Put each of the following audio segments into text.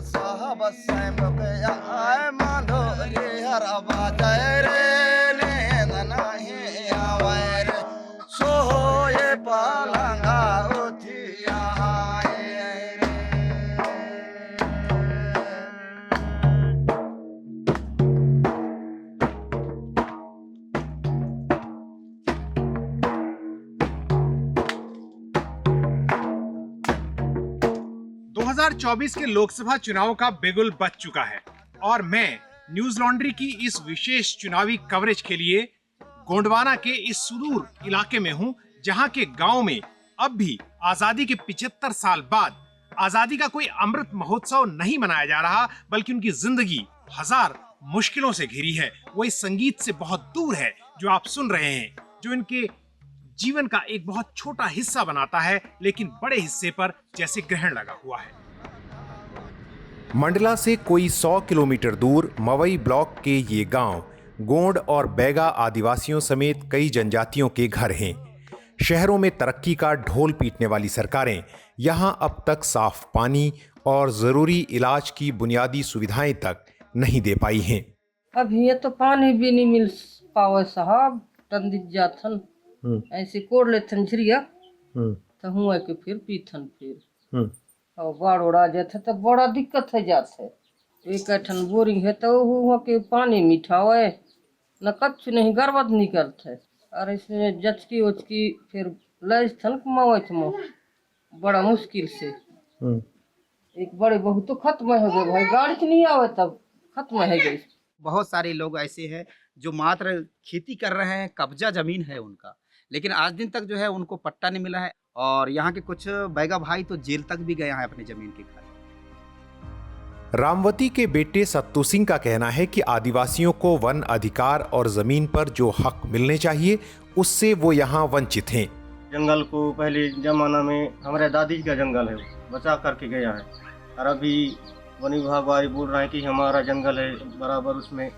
साहब सैम गया आए माधो रे हर बाजाए रे नींद नहीं आवे रे सोए पलंगा उठिया आए रे। 2024 के लोकसभा चुनाव का बिगुल बज चुका है और मैं न्यूज लॉन्ड्री की इस विशेष चुनावी कवरेज के लिए गोंडवाना के इस सुदूर इलाके में हूं, जहां के गांव में अब भी आजादी के 75 साल बाद आजादी का कोई अमृत महोत्सव नहीं मनाया जा रहा, बल्कि उनकी जिंदगी हजार मुश्किलों से घिरी है। वो इस संगीत से बहुत दूर है जो आप सुन रहे हैं, जो इनके जीवन का एक बहुत छोटा हिस्सा बनाता है, लेकिन बड़े हिस्से पर जैसे ग्रहण लगा हुआ है। मंडला से कोई 100 किलोमीटर दूर मवई ब्लॉक के ये गांव गोंड और बैगा आदिवासियों समेत कई जनजातियों के घर हैं। शहरों में तरक्की का ढोल पीटने वाली सरकारें यहां अब तक साफ पानी और जरूरी इलाज की बुनियादी सुविधाएं तक नहीं दे पाई हैं। अब ये तो पानी भी नहीं मिल पावे साहब, टंदित जाथन ऐसे कोड़ लेथन झरिया तो हुआ के फिर पीथन फिर और बाढ़ उड़ा जाते तो बड़ा दिक्कत है जाते। एक ठन बोरिंग है तो हुआ के पानी मीठा है न कच्छ नहीं गरबत निकलते और इसमें जचकी उचकी फिर लज थन कमावत में बड़ा मुश्किल से एक बड़े बहुत तो खत्म हो गए भाई, गाड़ी नहीं आवे तब खत्म है गई। बहुत सारे लोग ऐसे हैं जो मात्र खेती कर रहे हैं, कब्जा जमीन है उनका, लेकिन आज दिन तक जो है उनको पट्टा नहीं मिला है। और यहाँ के कुछ बैगा भाई तो जेल तक भी गए हैं अपनी जमीन के कारण। रामवती के बेटे सत्तू सिंह का कहना है कि आदिवासियों को वन अधिकार और जमीन पर जो हक मिलने चाहिए उससे वो यहाँ वंचित हैं। जंगल को पहले जमाना में हमारे दादी का जंगल है बचा करके गया है और अभी वन विभाग वाले बोल रहे हैं कि हमारा जंगल है बराबर, उसमें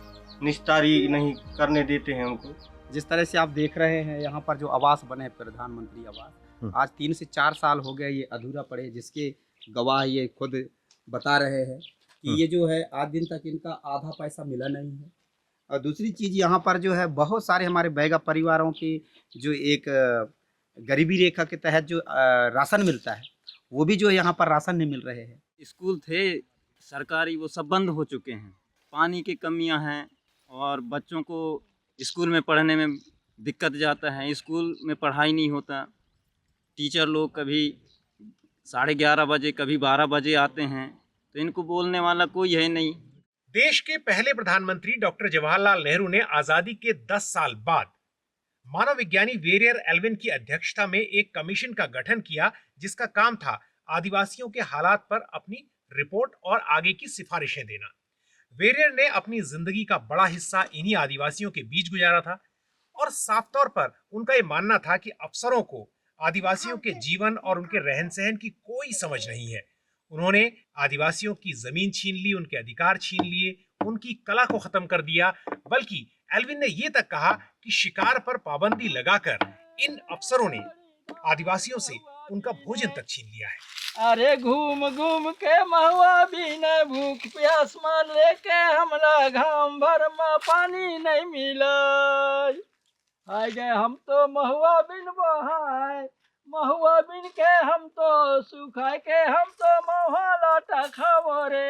निस्तारी नहीं करने देते हैं हमको। जिस तरह से आप देख रहे हैं यहाँ पर जो आवास बने प्रधानमंत्री आवास, आज 3 से 4 साल हो गए ये अधूरा पड़े, जिसके गवाह ये खुद बता रहे हैं कि ये जो है आज दिन तक इनका आधा पैसा मिला नहीं है। और दूसरी चीज़ यहाँ पर जो है बहुत सारे हमारे बैगा परिवारों के जो एक गरीबी रेखा के तहत जो राशन मिलता है वो भी जो यहाँ पर राशन नहीं मिल रहे हैं। स्कूल थे सरकारी वो सब बंद हो चुके हैं, पानी की कमियां हैं और बच्चों को स्कूल में पढ़ने में दिक्कत जाता है, स्कूल में पढ़ाई नहीं होता। टीचर लोग कभी 11:30 बजे कभी 12 बजे आते हैं, तो इनको बोलने वाला कोई है नहीं। देश के पहले प्रधानमंत्री डॉक्टर जवाहरलाल नेहरू ने आजादी के 10 साल बाद मानव विज्ञानी वेरियर एल्विन की अध्यक्षता में एक कमीशन का गठन किया, जिसका काम था आदिवासियों के हालात पर अपनी रिपोर्ट और आगे की सिफारिशें देना। वेरियर ने अपनी जिंदगी का बड़ा हिस्सा इन्हीं आदिवासियों के बीच गुजारा था और साफ तौर पर उनका यह मानना था कि अफसरों को आदिवासियों के जीवन और उनके रहन सहन की कोई समझ नहीं है। उन्होंने आदिवासियों की जमीन छीन ली, उनके अधिकार छीन लिए, उनकी कला को खत्म कर दिया। बल्कि एल्विन ने यह तक कहा कि शिकार पर पाबंदी लगाकर इन अफसरों ने आदिवासियों से उनका भोजन तक छीन लिया है। अरे घूम घूम के महुआ भी न भूख प्यास मान लेके हमला घाम भर में पानी नहीं मिला। आए गए हम तो महुआ बिन बहाए, महुआ बिन के हम तो सुखाए के हम तो महुआ लाटा खावो रे।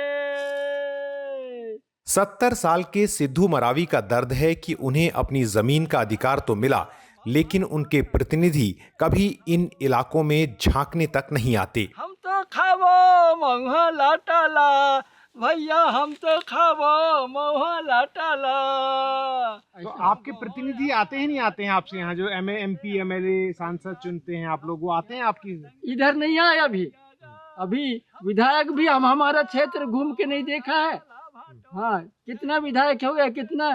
70 साल के सिद्धू मरावी का दर्द है कि उन्हें अपनी जमीन का अधिकार तो मिला, लेकिन उनके प्रतिनिधि कभी इन इलाकों में झांकने तक नहीं आते। हम तो खावो महुआ लाटा ला भैया, हम तो खावो महुआ लाटा ला। तो आपके प्रतिनिधि आते हैं नहीं आते हैं आपसे यहाँ, जो MP MLA सांसद चुनते हैं आप लोग, वो आते हैं आपकी? इधर नहीं आए अभी विधायक भी हम हमारा क्षेत्र घूम के नहीं देखा है। हाँ, कितना विधायक हो गया, कितना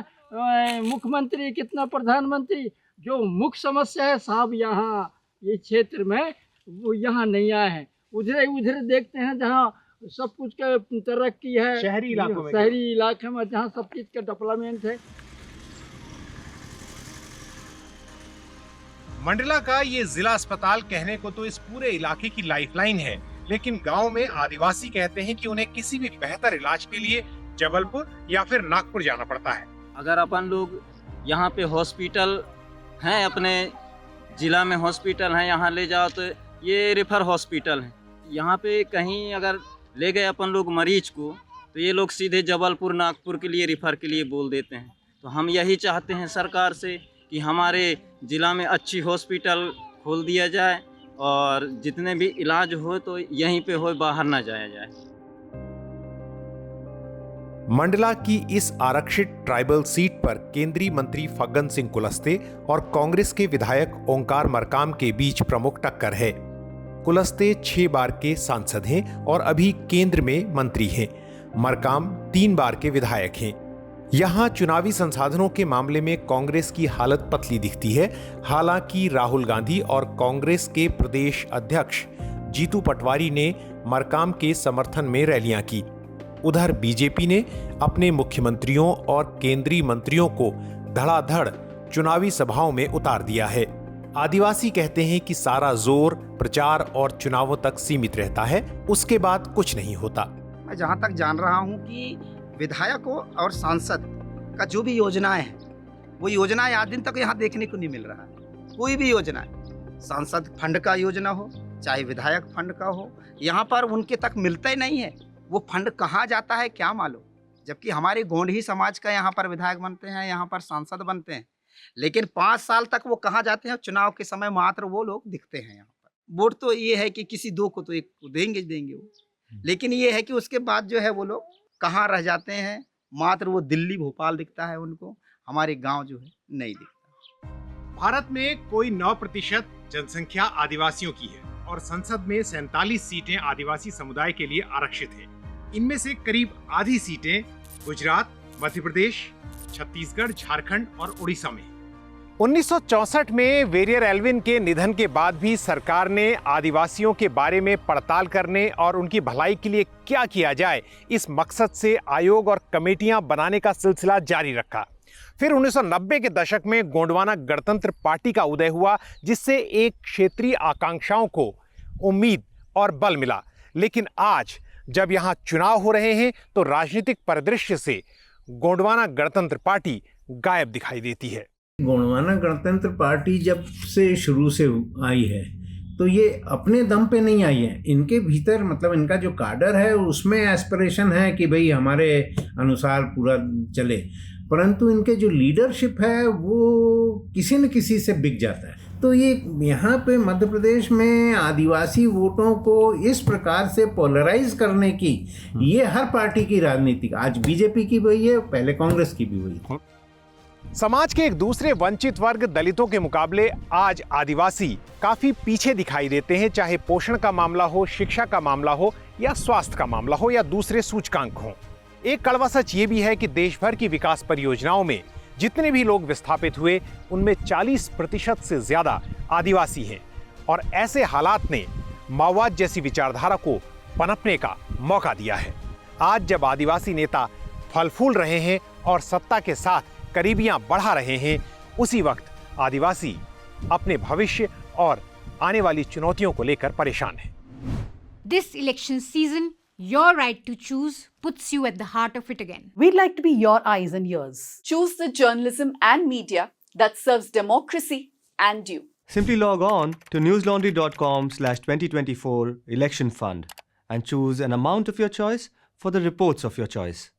मुख्यमंत्री, कितना प्रधानमंत्री, जो मुख्य समस्या है साहब यहाँ ये क्षेत्र में वो यहाँ नहीं आए हैं। उधर देखते हैं जहाँ सब कुछ का तरक्की है, शहरी इलाकों में, शहरी इलाके में जहाँ सब चीज का डेवलपमेंट है। मंडला का ये जिला अस्पताल कहने को तो इस पूरे इलाके की लाइफलाइन है, लेकिन गांव में आदिवासी कहते हैं कि उन्हें किसी भी बेहतर इलाज के लिए जबलपुर या फिर नागपुर जाना पड़ता है। अगर अपन लोग यहाँ पे हॉस्पिटल हैं, अपने ज़िला में हॉस्पिटल हैं, यहाँ ले जाओ तो ये रेफर हॉस्पिटल है। यहाँ पे कहीं अगर ले गए अपन लोग मरीज को तो ये लोग सीधे जबलपुर नागपुर के लिए रेफर के लिए बोल देते हैं। तो हम यही चाहते हैं सरकार से कि हमारे ज़िला में अच्छी हॉस्पिटल खोल दिया जाए और जितने भी इलाज हो तो यहीं पे हो, बाहर ना जाया जाए। मंडला की इस आरक्षित ट्राइबल सीट पर केंद्रीय मंत्री फग्गन सिंह कुलस्ते और कांग्रेस के विधायक ओंकार मरकाम के बीच प्रमुख टक्कर है। कुलस्ते 6 बार के सांसद हैं और अभी केंद्र में मंत्री हैं। मरकाम 3 बार के विधायक हैं। यहां चुनावी संसाधनों के मामले में कांग्रेस की हालत पतली दिखती है। हालांकि राहुल गांधी और कांग्रेस के प्रदेश अध्यक्ष जीतू पटवारी ने मरकाम के समर्थन में रैलियां की। उधर बीजेपी ने अपने मुख्यमंत्रियों और केंद्रीय मंत्रियों को धड़ाधड़ चुनावी सभाओं में उतार दिया है। आदिवासी कहते हैं कि सारा जोर प्रचार और चुनावों तक सीमित रहता है, उसके बाद कुछ नहीं होता। मैं जहाँ तक जान रहा हूँ कि विधायकों और सांसद का जो भी योजनाएं हैं, वो योजनाएं आज दिन तक यहाँ देखने को नहीं मिल रहा है। कोई भी योजना है, सांसद फंड का योजना हो चाहे विधायक फंड का हो, यहाँ पर उनके तक मिलता ही नहीं है। वो फंड कहाँ जाता है क्या मालूम। जबकि हमारे गोंडी समाज का यहाँ पर विधायक बनते हैं, यहाँ पर सांसद बनते हैं, लेकिन 5 साल तक वो कहाँ जाते हैं। चुनाव के समय मात्र वो लोग दिखते हैं यहाँ पर। वोट तो ये है कि किसी 2 को तो 1 को देंगे वो, लेकिन ये है कि उसके बाद जो है वो लोग कहाँ रह जाते हैं। मात्र वो दिल्ली भोपाल दिखता है उनको, हमारे गांव जो है नहीं दिखता। भारत में कोई 9% जनसंख्या आदिवासियों की है और संसद में 47 सीटें आदिवासी समुदाय के लिए आरक्षित हैं। इनमें से करीब आधी सीटें गुजरात, मध्य प्रदेश, छत्तीसगढ़, झारखंड और उड़ीसा में। 1964 में वेरियर एल्विन के निधन के बाद भी सरकार ने आदिवासियों के बारे में पड़ताल करने और उनकी भलाई के लिए क्या किया जाए, इस मकसद से आयोग और कमेटियां बनाने का सिलसिला जारी रखा। फिर 1990 के दशक में गोंडवाना गणतंत्र पार्टी का उदय हुआ, जिससे एक क्षेत्रीय आकांक्षाओं को उम्मीद और बल मिला। लेकिन आज जब यहां चुनाव हो रहे हैं तो राजनीतिक परिदृश्य से गोंडवाना गणतंत्र पार्टी गायब दिखाई देती है। गोंडवाना गणतंत्र पार्टी जब से शुरू से आई है तो ये अपने दम पे नहीं आई है। इनके भीतर मतलब इनका जो काडर है उसमें एस्पिरेशन है कि भाई हमारे अनुसार पूरा चले, परंतु इनके जो लीडरशिप है वो किसी न किसी से बिक जाता है। तो ये यहाँ पे मध्य प्रदेश में आदिवासी वोटों को इस प्रकार से पोलराइज करने की ये हर पार्टी की राजनीति, आज बीजेपी की भी हुई है, पहले कांग्रेस की भी हुई थी। समाज के एक दूसरे वंचित वर्ग दलितों के मुकाबले आज आदिवासी काफी पीछे दिखाई देते हैं, चाहे पोषण का मामला हो, शिक्षा का मामला हो या स्वास्थ्य का मामला हो या दूसरे सूचकांक हो। एक कड़वा सच ये भी है कि देश भर की विकास परियोजनाओं में जितने भी लोग विस्थापित हुए उनमें 40% से ज्यादा आदिवासी हैं और ऐसे हालात ने माओवाद जैसी विचारधारा को पनपने का मौका दिया है। आज जब आदिवासी नेता फल फूल रहे हैं और सत्ता के साथ करीबियां बढ़ा रहे हैं, उसी वक्त आदिवासी अपने भविष्य और आने वाली चुनौतियों को लेकर परेशान हैं। This election season, your right to choose puts you at the heart of it again. We'd like to be your eyes and ears. Choose the journalism and media that serves democracy and you. Simply log on to newslaundry.com/2024 election fund and choose an amount of your choice for the reports of your choice.